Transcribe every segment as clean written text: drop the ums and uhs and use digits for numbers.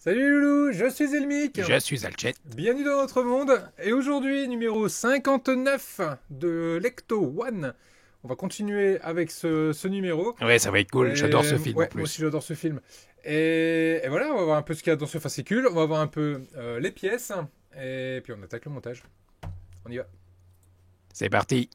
Salut Loulou, je suis Elmic. Je suis Alchet. Bienvenue dans notre monde. Et aujourd'hui, numéro 59 de Lecto One. On va continuer avec ce numéro. Ouais, ça va être cool, j'adore ce film en Ouais, plus. moi aussi j'adore ce film. Et voilà, on va voir un peu ce qu'il y a dans ce fascicule. On va voir un peu les pièces. Et puis on attaque le montage. On y va. C'est parti.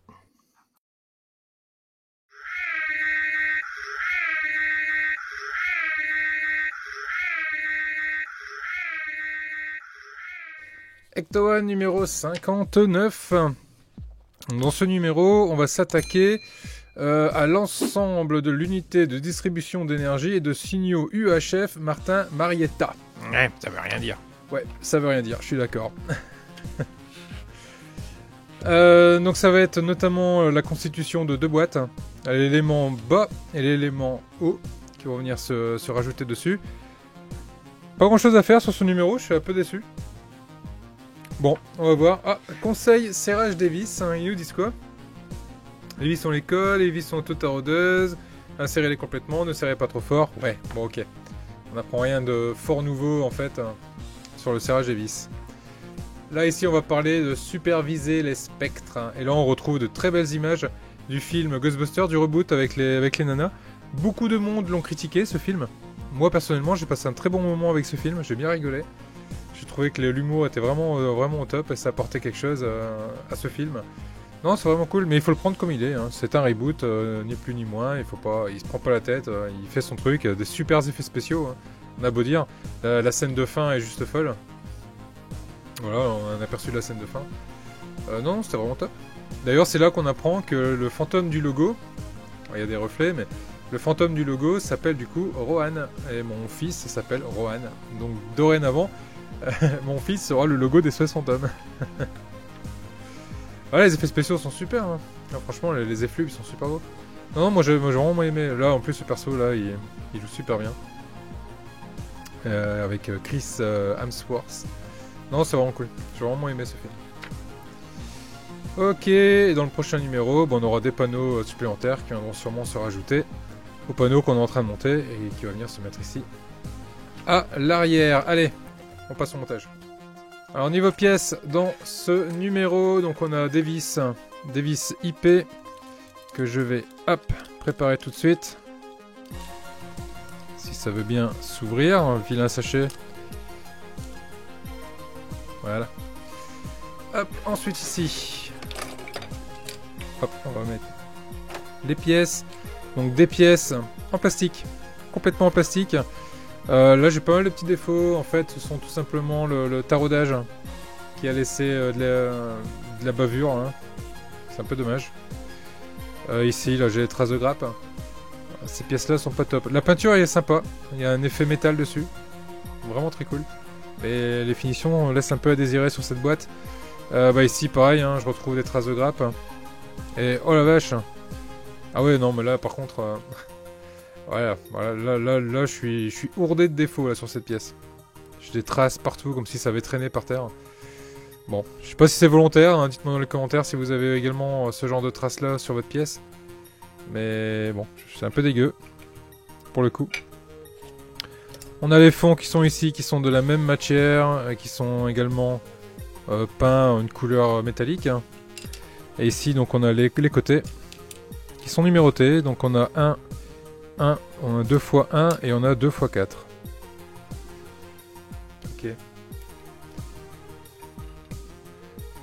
Lecto One numéro 59. Dans ce numéro, on va s'attaquer à l'ensemble de l'unité de distribution d'énergie et de signaux UHF Martin Marietta. Ouais, ça veut rien dire. Ouais, ça veut rien dire, je suis d'accord. Donc ça va être notamment la constitution de deux boîtes, l'élément bas et l'élément haut qui vont venir se rajouter dessus. Pas grand chose à faire sur ce numéro, je suis un peu déçu. Bon, on va voir. Ah, conseil serrage des vis, hein, ils nous disent quoi? Les vis on les colle, les vis sont toutes taraudeuses, insérez-les complètement, ne serrez pas trop fort. Ouais, bon ok. On n'apprend rien de fort nouveau en fait hein, sur le serrage des vis. Là ici on va parler de superviser les spectres. Hein, et là on retrouve de très belles images du film Ghostbusters, du reboot avec les nanas. Beaucoup de monde l'ont critiqué ce film. Moi personnellement j'ai passé un très bon moment avec ce film, j'ai bien rigolé. J'ai trouvé que l'humour était vraiment au top et ça apportait quelque chose à ce film. Non, c'est vraiment cool, mais il faut le prendre comme il est. Hein. C'est un reboot, ni plus ni moins. Il se prend pas la tête, il fait son truc, des super effets spéciaux. Hein. On a beau dire, la scène de fin est juste folle. Voilà, on a un aperçu de la scène de fin. Non, c'était vraiment top. D'ailleurs, c'est là qu'on apprend que le fantôme du logo, il y a des reflets, mais le fantôme du logo s'appelle du coup Rohan et mon fils s'appelle Rohan. Donc dorénavant. Mon fils sera le logo des 60 hommes. Voilà, les effets spéciaux sont super. Hein. Non, franchement, les effluves sont super beaux. Non, moi j'ai vraiment aimé. Là, en plus, ce perso là, il joue super bien. Avec Chris Hemsworth. Non, c'est vraiment cool. J'ai vraiment aimé ce film. Ok, et dans le prochain numéro, bon, on aura des panneaux supplémentaires qui viendront sûrement se rajouter aux panneaux qu'on est en train de monter et qui va venir se mettre ici à l'arrière. Allez, on passe au montage. Alors niveau pièces, dans ce numéro, donc on a des vis IP que je vais préparer tout de suite. Si ça veut bien s'ouvrir, un vilain sachet. Voilà. Hop, ensuite ici. Hop, on va mettre les pièces. Donc des pièces en plastique, complètement en plastique. Là j'ai pas mal de petits défauts, en fait ce sont tout simplement le taraudage qui a laissé de la bavure, hein. C'est un peu dommage. Ici là j'ai les traces de grappe, ces pièces là sont pas top. La peinture elle est sympa, il y a un effet métal dessus, vraiment très cool. Et les finitions laissent un peu à désirer sur cette boîte. Bah ici pareil, hein, je retrouve des traces de grappe. Et oh la vache. Ah ouais non mais là par contre... Voilà, là je suis ourdé de défauts là sur cette pièce. J'ai des traces partout comme si ça avait traîné par terre. Bon, je sais pas si c'est volontaire, hein, dites-moi dans les commentaires si vous avez également ce genre de traces là sur votre pièce. Mais bon, c'est un peu dégueu, pour le coup. On a les fonds qui sont ici, qui sont de la même matière, qui sont également peints une couleur métallique. Et ici donc on a les côtés, qui sont numérotés, donc on a on a 2 x 1 et on a 2 x 4. Ok.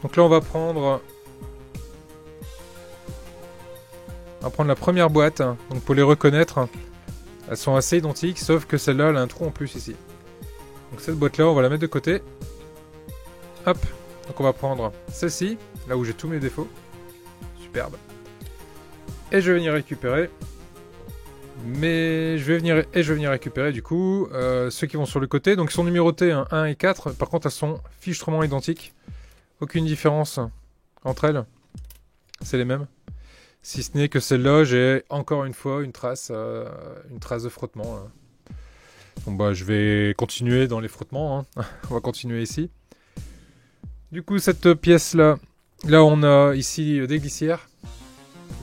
Donc là on va prendre la première boîte. Donc pour les reconnaître, elles sont assez identiques, sauf que celle-là elle a un trou en plus ici. Donc cette boîte là on va la mettre de côté. Hop. Donc on va prendre celle-ci, là où j'ai tous mes défauts. Superbe. Et je vais venir récupérer. Mais je vais venir récupérer du coup ceux qui vont sur le côté. Donc ils sont numérotés 1 et 4. Par contre elles sont fichtrement identiques. Aucune différence entre elles. C'est les mêmes. Si ce n'est que celle-là, j'ai encore une fois une trace de frottement. Là. Donc bah je vais continuer dans les frottements. Hein. On va continuer ici. Du coup cette pièce-là, là on a ici des glissières.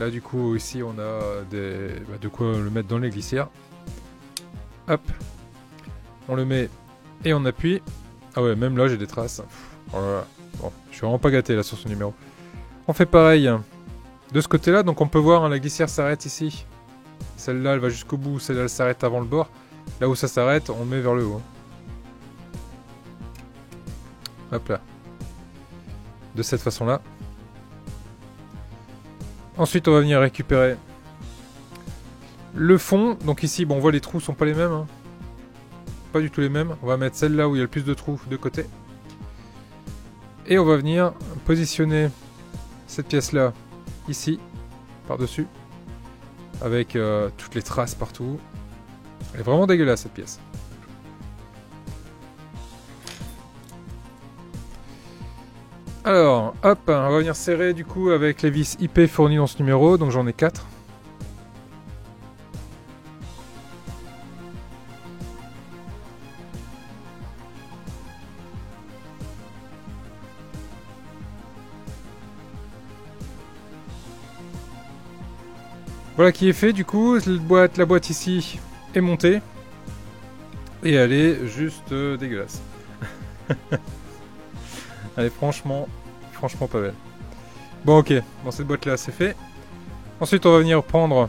Là du coup ici on a de quoi le mettre dans les glissières. Hop. On le met Et on appuie. Ah ouais, même là j'ai des traces. Oh là là. Bon, je suis vraiment pas gâté là sur ce numéro. On fait pareil de ce côté-là. Donc on peut voir, hein, la glissière s'arrête ici. Celle-là, elle va jusqu'au bout. Celle-là, elle s'arrête avant le bord. Là où ça s'arrête, on met vers le haut. Hop là. De cette façon-là. Ensuite, on va venir récupérer le fond. Donc ici, bon, on voit les trous sont pas les mêmes. Hein. Pas du tout les mêmes. On va mettre celle-là où il y a le plus de trous de côté. Et on va venir positionner cette pièce-là ici, par-dessus. Avec toutes les traces partout. Elle est vraiment dégueulasse cette pièce. Alors, hop, on va venir serrer du coup avec les vis IP fournies dans ce numéro, donc j'en ai 4. Voilà qui est fait, du coup, la boîte ici est montée. Et elle est juste dégueulasse. Elle est franchement pas belle. Bon, ok, bon, cette boîte-là, c'est fait. Ensuite, on va venir prendre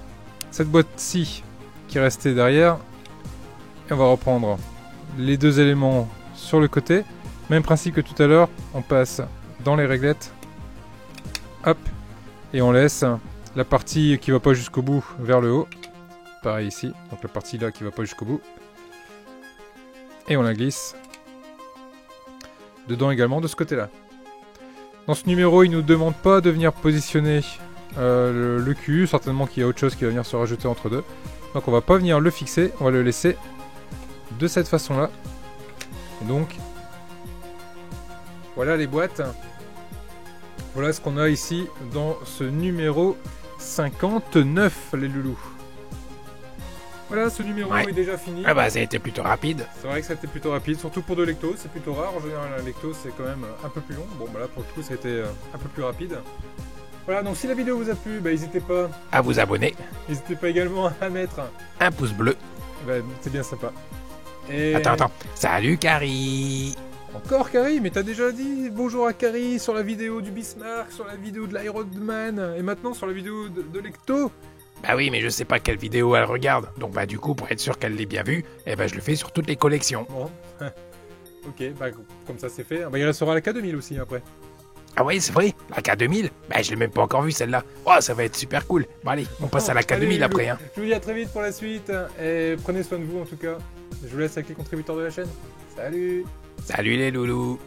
cette boîte-ci qui restait derrière. Et on va reprendre les deux éléments sur le côté. Même principe que tout à l'heure, on passe dans les réglettes. Hop, et on laisse la partie qui va pas jusqu'au bout vers le haut. Pareil ici, donc la partie là qui va pas jusqu'au bout. Et on la glisse dedans également de ce côté-là. Dans ce numéro, il nous demande pas de venir positionner le cul. Certainement qu'il y a autre chose qui va venir se rajouter entre deux. Donc on va pas venir le fixer, on va le laisser de cette façon-là. Donc, voilà les boîtes. Voilà ce qu'on a ici dans ce numéro 59, les loulous. Voilà, ce numéro est déjà fini. Ah bah ça a été plutôt rapide. C'est vrai que ça a été plutôt rapide, surtout pour de lecto, c'est plutôt rare. En général, un lecto c'est quand même un peu plus long. Bon bah là pour le coup ça a été un peu plus rapide. Voilà, donc si la vidéo vous a plu, bah n'hésitez pas à vous abonner. N'hésitez pas également à mettre un pouce bleu. Bah, c'est bien sympa. Et... Attends. Salut Carrie. Encore Carrie, mais t'as déjà dit bonjour à Carrie sur la vidéo du Bismarck, sur la vidéo de l'Iron Man, et maintenant sur la vidéo de Lecto. Bah oui, mais je sais pas quelle vidéo elle regarde. Donc bah du coup, pour être sûr qu'elle l'ait bien vue, eh ben je le fais sur toutes les collections. Bon. Ok, bah comme ça c'est fait. Bah il restera la K2000 aussi après. Ah oui, c'est vrai, la K2000. Bah je l'ai même pas encore vue celle-là. Oh, ça va être super cool. Bon allez, on passe à la K2000 après. Hein. Je vous dis à très vite pour la suite, et prenez soin de vous en tout cas. Je vous laisse avec les contributeurs de la chaîne. Salut. Salut les loulous.